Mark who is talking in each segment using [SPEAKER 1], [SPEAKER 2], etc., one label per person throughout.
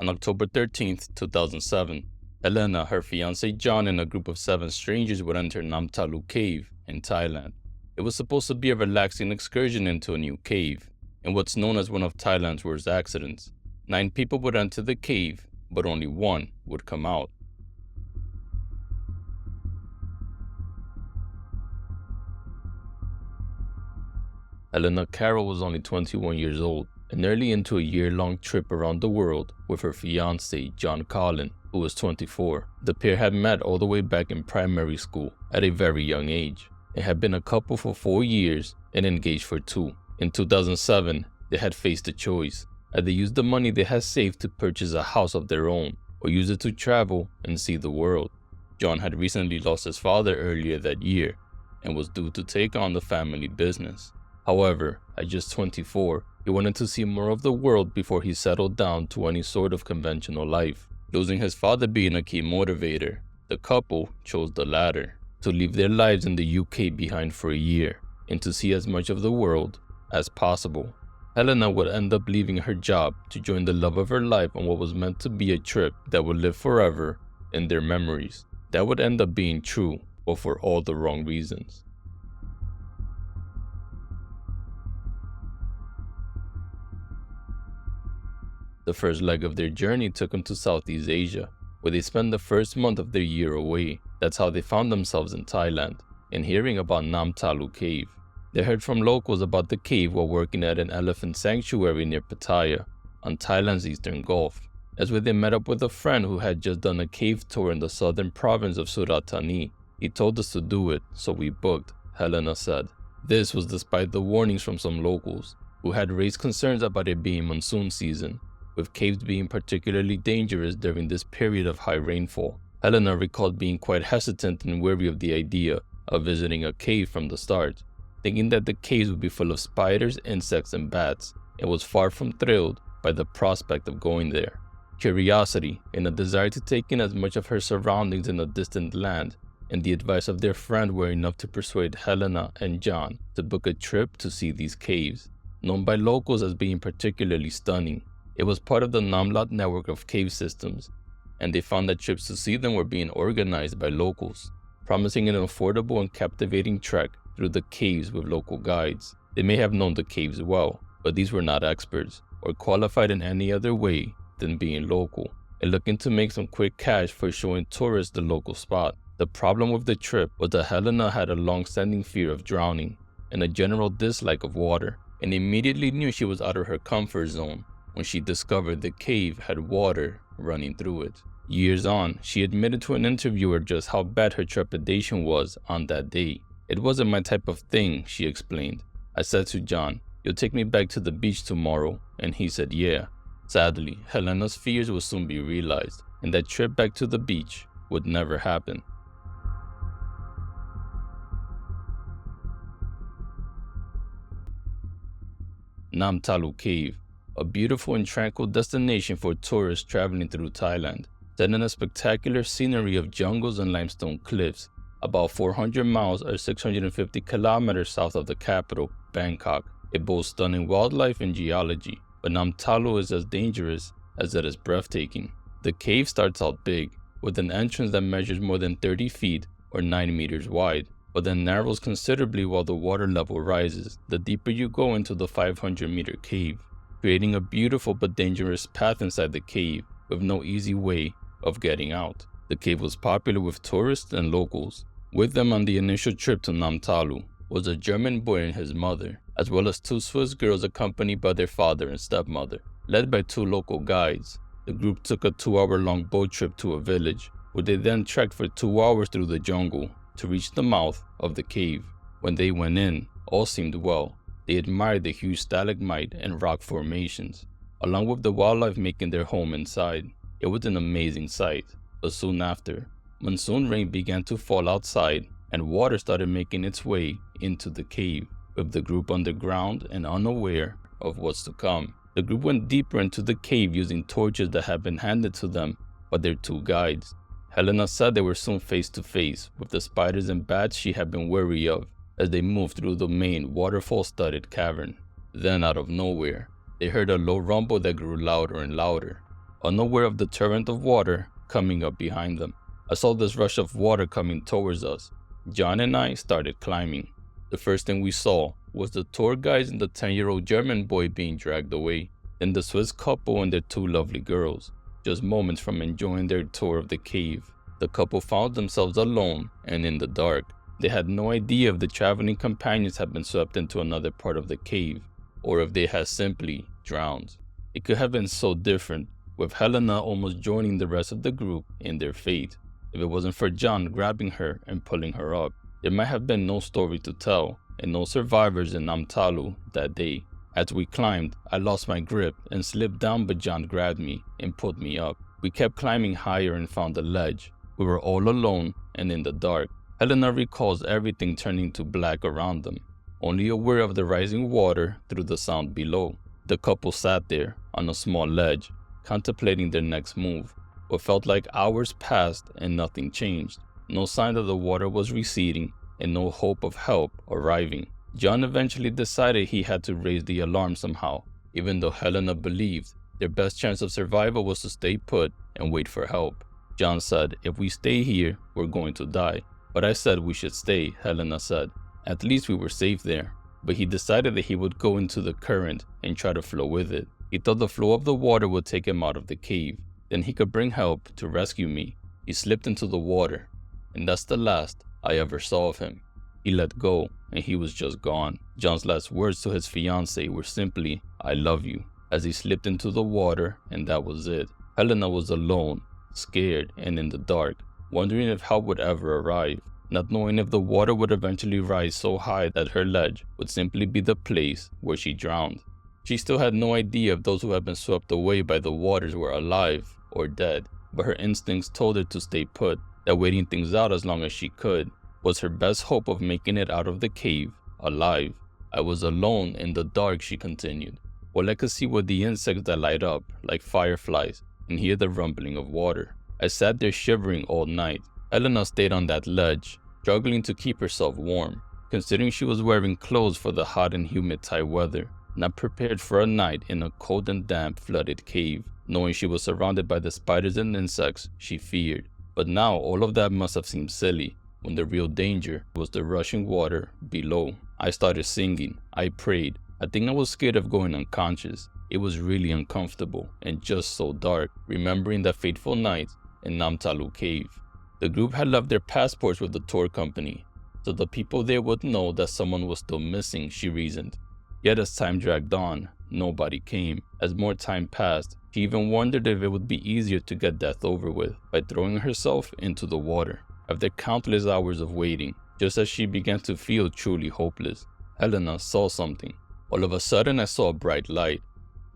[SPEAKER 1] On October 13th, 2007, Helena, her fiancé John, and a group of 7 strangers would enter Nam Talu Cave in Thailand. It was supposed to be a relaxing excursion into a new cave, in what's known as one of Thailand's worst accidents. 9 people would enter the cave, but only 1 would come out. Helena Carroll was only 21 years old and nearly into a year-long trip around the world with her fiancé John Collin, who was 24. The pair had met all the way back in primary school at a very young age. They had been a couple for 4 years and engaged for 2. In 2007, they had faced a choice: either use the money they had saved to purchase a house of their own, or use it to travel and see the world. John had recently lost his father earlier that year and was due to take on the family business. However, at just 24, he wanted to see more of the world before he settled down to any sort of conventional life. Losing his father being a key motivator, the couple chose the latter, to leave their lives in the UK behind for a year and to see as much of the world as possible. Helena would end up leaving her job to join the love of her life on what was meant to be a trip that would live forever in their memories. That would end up being true, but for all the wrong reasons. The first leg of their journey took them to Southeast Asia, where they spent the first month of their year away. That's how they found themselves in Thailand, and hearing about Nam Talu Cave. They heard from locals about the cave while working at an elephant sanctuary near Pattaya, on Thailand's eastern Gulf. That's where they met up with a friend who had just done a cave tour in the southern province of Surat Thani. He told us to do it, so we booked, Helena said. This was despite the warnings from some locals, who had raised concerns about it being monsoon season, with caves being particularly dangerous during this period of high rainfall. Helena recalled being quite hesitant and wary of the idea of visiting a cave from the start, thinking that the caves would be full of spiders, insects, and bats, and was far from thrilled by the prospect of going there. Curiosity and a desire to take in as much of her surroundings in a distant land, and the advice of their friend were enough to persuade Helena and John to book a trip to see these caves, known by locals as being particularly stunning. It was part of the Namlat network of cave systems, and they found that trips to see them were being organized by locals, promising an affordable and captivating trek through the caves with local guides. They may have known the caves well, but these were not experts or qualified in any other way than being local and looking to make some quick cash for showing tourists the local spot. The problem with the trip was that Helena had a long-standing fear of drowning and a general dislike of water, and immediately knew she was out of her comfort zone when she discovered the cave had water running through it. Years on, she admitted to an interviewer just how bad her trepidation was on that day. "It wasn't my type of thing," she explained. "I said to John, 'You'll take me back to the beach tomorrow?' And he said, 'Yeah.'" Sadly, Helena's fears would soon be realized, and that trip back to the beach would never happen. Nam Talu Cave, a beautiful and tranquil destination for tourists traveling through Thailand, set in a spectacular scenery of jungles and limestone cliffs, about 400 miles or 650 kilometers south of the capital, Bangkok. It boasts stunning wildlife and geology, but Nam Talu is as dangerous as it is breathtaking. The cave starts out big, with an entrance that measures more than 30 feet or 9 meters wide, but then narrows considerably while the water level rises the deeper you go into the 500-meter cave, creating a beautiful but dangerous path inside the cave with no easy way of getting out. The cave was popular with tourists and locals. With them on the initial trip to Nam Talu was a German boy and his mother, as well as 2 Swiss girls accompanied by their father and stepmother. Led by 2 local guides, the group took a 2-hour-long boat trip to a village, where they then trekked for 2 hours through the jungle to reach the mouth of the cave. When they went in, all seemed well. They admired the huge stalagmite and rock formations, along with the wildlife making their home inside. It was an amazing sight, but soon after, monsoon rain began to fall outside and water started making its way into the cave, with the group underground and unaware of what's to come. The group went deeper into the cave using torches that had been handed to them by their 2 guides. Helena said they were soon face to face with the spiders and bats she had been wary of as they moved through the main waterfall-studded cavern. Then, out of nowhere, they heard a low rumble that grew louder and louder. unaware of the torrent of water coming up behind them. I saw this rush of water coming towards us. John and I started climbing. The first thing we saw was the tour guides and the 10-year-old German boy being dragged away, then the Swiss couple and their 2 lovely girls, just moments from enjoying their tour of the cave. The couple found themselves alone and in the dark. They had no idea if the traveling companions had been swept into another part of the cave, or if they had simply drowned. It could have been so different, with Helena almost joining the rest of the group in their fate. If it wasn't for John grabbing her and pulling her up, there might have been no story to tell and no survivors in Nam Talu that day. As we climbed, I lost my grip and slipped down, but John grabbed me and pulled me up. We kept climbing higher and found a ledge. We were all alone and in the dark. Helena recalls everything turning to black around them, only aware of the rising water through the sound below. The couple sat there on a small ledge, contemplating their next move. What felt like hours passed and nothing changed. No sign that the water was receding and no hope of help arriving. John eventually decided he had to raise the alarm somehow, even though Helena believed their best chance of survival was to stay put and wait for help. John said, "If we stay here, we're going to die." But I said we should stay, Helena said. At least we were safe there. But he decided that he would go into the current and try to flow with it. He thought the flow of the water would take him out of the cave. Then he could bring help to rescue me. He slipped into the water, and that's the last I ever saw of him. He let go, and he was just gone. John's last words to his fiancé were simply, "I love you," as he slipped into the water, and that was it. Helena was alone, scared, and in the dark, wondering if help would ever arrive, not knowing if the water would eventually rise so high that her ledge would simply be the place where she drowned. She still had no idea if those who had been swept away by the waters were alive or dead, but her instincts told her to stay put, that waiting things out as long as she could was her best hope of making it out of the cave alive. I was alone in the dark, she continued. All I could see were the insects that light up like fireflies and hear the rumbling of water. I sat there shivering all night. Helena stayed on that ledge, struggling to keep herself warm, considering she was wearing clothes for the hot and humid Thai weather, not prepared for a night in a cold and damp flooded cave. Knowing she was surrounded by the spiders and insects she feared. But now all of that must have seemed silly, when the real danger was the rushing water below. I started singing. I prayed. I think I was scared of going unconscious. It was really uncomfortable and just so dark, remembering that fateful night in Nam Talu Cave. The group had left their passports with the tour company, so the people there would know that someone was still missing, she reasoned. Yet as time dragged on, nobody came. As more time passed, she even wondered if it would be easier to get death over with by throwing herself into the water. After countless hours of waiting, just as she began to feel truly hopeless, Helena saw something. All of a sudden I saw a bright light.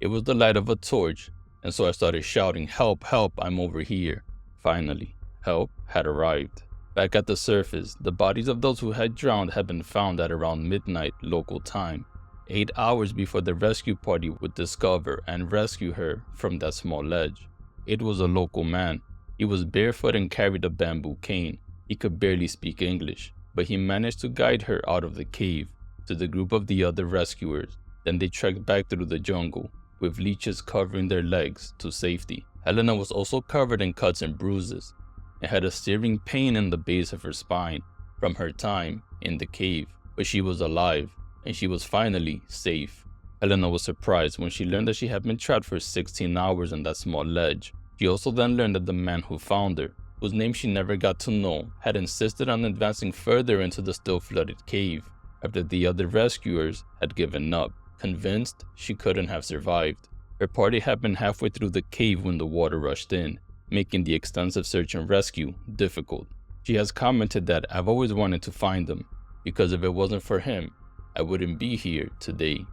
[SPEAKER 1] It was the light of a torch, and so I started shouting, "Help, help, I'm over here." Finally, help had arrived. Back at the surface, the bodies of those who had drowned had been found at around midnight local time, 8 hours before the rescue party would discover and rescue her from that small ledge. It was a local man. He was barefoot and carried a bamboo cane. He could barely speak English, but he managed to guide her out of the cave to the group of the other rescuers. Then they trekked back through the jungle, with leeches covering their legs to safety. Helena was also covered in cuts and bruises, and had a searing pain in the base of her spine from her time in the cave. But she was alive, and she was finally safe. Helena was surprised when she learned that she had been trapped for 16 hours on that small ledge. She also then learned that the man who found her, whose name she never got to know, had insisted on advancing further into the still flooded cave after the other rescuers had given up, convinced she couldn't have survived. Her party had been halfway through the cave when the water rushed in, making the extensive search and rescue difficult. She has commented that, "I've always wanted to find him, because if it wasn't for him, I wouldn't be here today."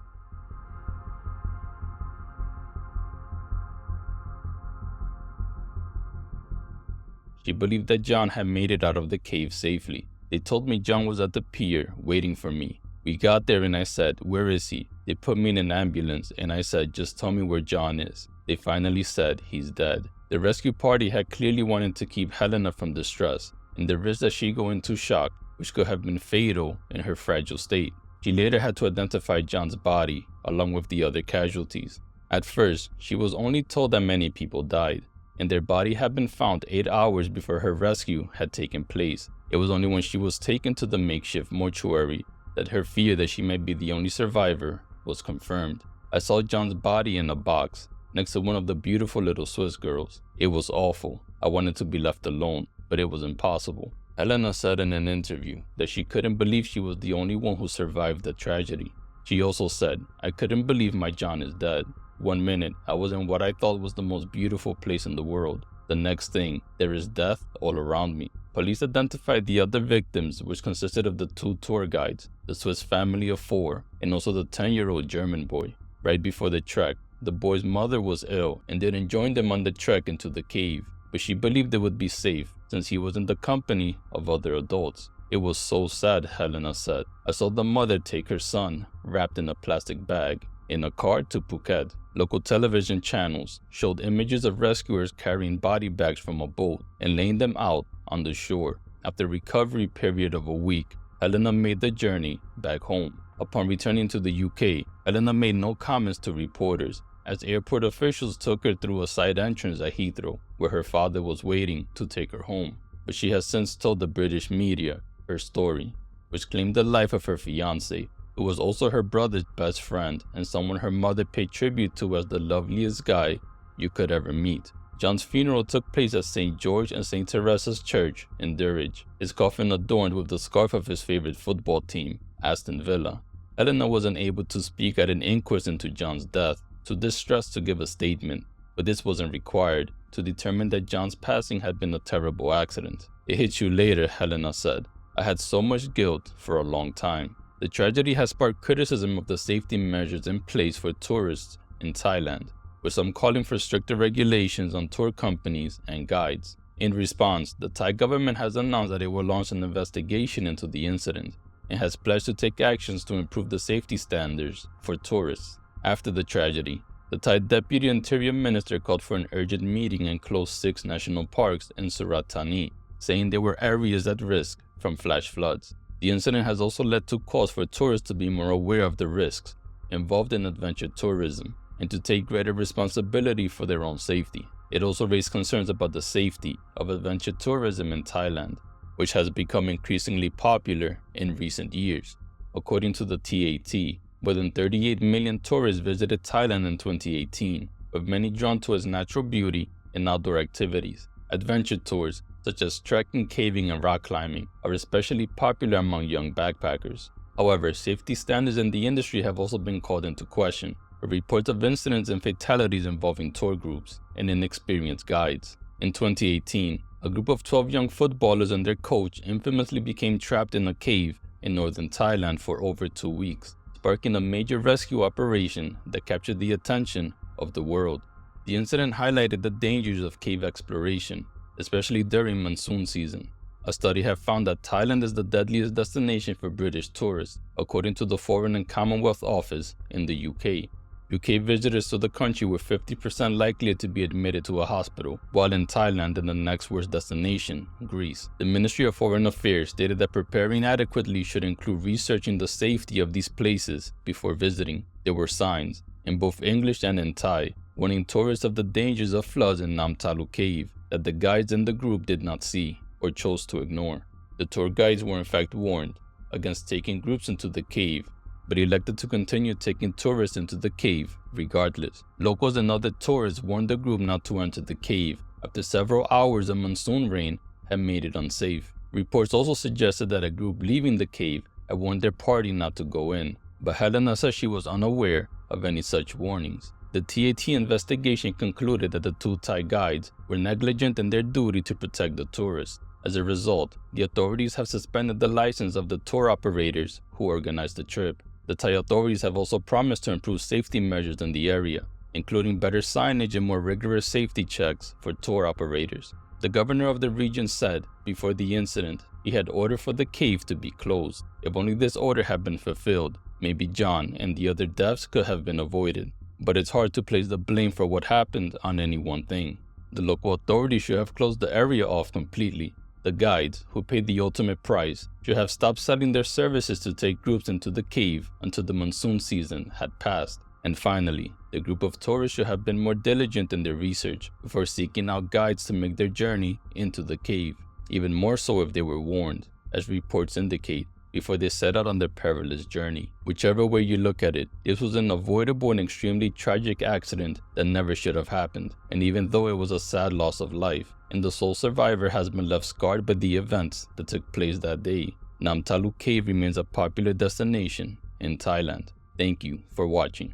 [SPEAKER 1] She believed that John had made it out of the cave safely. They told me John was at the pier waiting for me. We got there and I said, "Where is he?" They put me in an ambulance and I said, "Just tell me where John is." They finally said he's dead. The rescue party had clearly wanted to keep Helena from distress and the risk that she go into shock, which could have been fatal in her fragile state. She later had to identify John's body along with the other casualties. At first, she was only told that many people died, and their body had been found 8 hours before her rescue had taken place. It was only when she was taken to the makeshift mortuary that her fear that she might be the only survivor was confirmed. I saw John's body in a box next to one of the beautiful little Swiss girls. It was awful. I wanted to be left alone, but it was impossible. Helena said in an interview that she couldn't believe she was the only one who survived the tragedy. She also said, "I couldn't believe my John is dead. One minute, I was in what I thought was the most beautiful place in the world. The next thing, there is death all around me." Police identified the other victims, which consisted of the 2 tour guides, the Swiss family of 4, and also the 10-year-old German boy. Right before the trek, the boy's mother was ill and didn't join them on the trek into the cave, but she believed it would be safe since he was in the company of other adults. "It was so sad," Helena said. "I saw the mother take her son, wrapped in a plastic bag, in a car to Phuket." Local television channels showed images of rescuers carrying body bags from a boat and laying them out on the shore. After a recovery period of a week, Helena made the journey back home. Upon returning to the UK, Helena made no comments to reporters, as airport officials took her through a side entrance at Heathrow, where her father was waiting to take her home. But she has since told the British media her story, which claimed the life of her fiancé, who was also her brother's best friend and someone her mother paid tribute to as the loveliest guy you could ever meet. John's funeral took place at St. George and St. Teresa's Church in Durridge, his coffin adorned with the scarf of his favorite football team, Aston Villa. Helena was unable to speak at an inquest into John's death, too distressed to give a statement, but this wasn't required to determine that John's passing had been a terrible accident. "It hit you later," Helena said. "I had so much guilt for a long time." The tragedy has sparked criticism of the safety measures in place for tourists in Thailand, with some calling for stricter regulations on tour companies and guides. In response, the Thai government has announced that it will launch an investigation into the incident and has pledged to take actions to improve the safety standards for tourists. After the tragedy, the Thai Deputy Interior Minister called for an urgent meeting and closed 6 national parks in Surat Thani, saying there were areas at risk from flash floods. The incident has also led to calls for tourists to be more aware of the risks involved in adventure tourism and to take greater responsibility for their own safety. It also raised concerns about the safety of adventure tourism in Thailand, which has become increasingly popular in recent years. According to the TAT, more than 38 million tourists visited Thailand in 2018, with many drawn to its natural beauty and outdoor activities. Adventure tours, such as trekking, caving, and rock climbing, are especially popular among young backpackers. However, safety standards in the industry have also been called into question, with reports of incidents and fatalities involving tour groups and inexperienced guides. In 2018, a group of 12 young footballers and their coach infamously became trapped in a cave in northern Thailand for over 2 weeks, sparking a major rescue operation that captured the attention of the world. The incident highlighted the dangers of cave exploration, especially during monsoon season. A study has found that Thailand is the deadliest destination for British tourists, according to the Foreign and Commonwealth Office in the UK. UK visitors to the country were 50% likely to be admitted to a hospital, while in Thailand and the next worst destination, Greece. The Ministry of Foreign Affairs stated that preparing adequately should include researching the safety of these places before visiting. There were signs, in both English and in Thai, warning tourists of the dangers of floods in Nam Talu Cave that the guides in the group did not see or chose to ignore. The tour guides were in fact warned against taking groups into the cave, but elected to continue taking tourists into the cave regardless. Locals and other tourists warned the group not to enter the cave after several hours of monsoon rain had made it unsafe. Reports also suggested that a group leaving the cave had warned their party not to go in, but Helena said she was unaware of any such warnings. The TAT investigation concluded that the 2 Thai guides were negligent in their duty to protect the tourists. As a result, the authorities have suspended the license of the tour operators who organized the trip. The Thai authorities have also promised to improve safety measures in the area, including better signage and more rigorous safety checks for tour operators. The governor of the region said, before the incident, he had ordered for the cave to be closed. If only this order had been fulfilled, maybe John and the other deaths could have been avoided. But it's hard to place the blame for what happened on any one thing. The local authorities should have closed the area off completely. The guides, who paid the ultimate price, should have stopped selling their services to take groups into the cave until the monsoon season had passed. And finally, The group of tourists should have been more diligent in their research before seeking out guides to make their journey into the cave, even more so if they were warned, as reports indicate, before they set out on their perilous journey. Whichever way you look at it, this was an avoidable and extremely tragic accident that never should have happened, and even though it was a sad loss of life, and the sole survivor has been left scarred by the events that took place that day, Nam Talu Cave remains a popular destination in Thailand. Thank you for watching.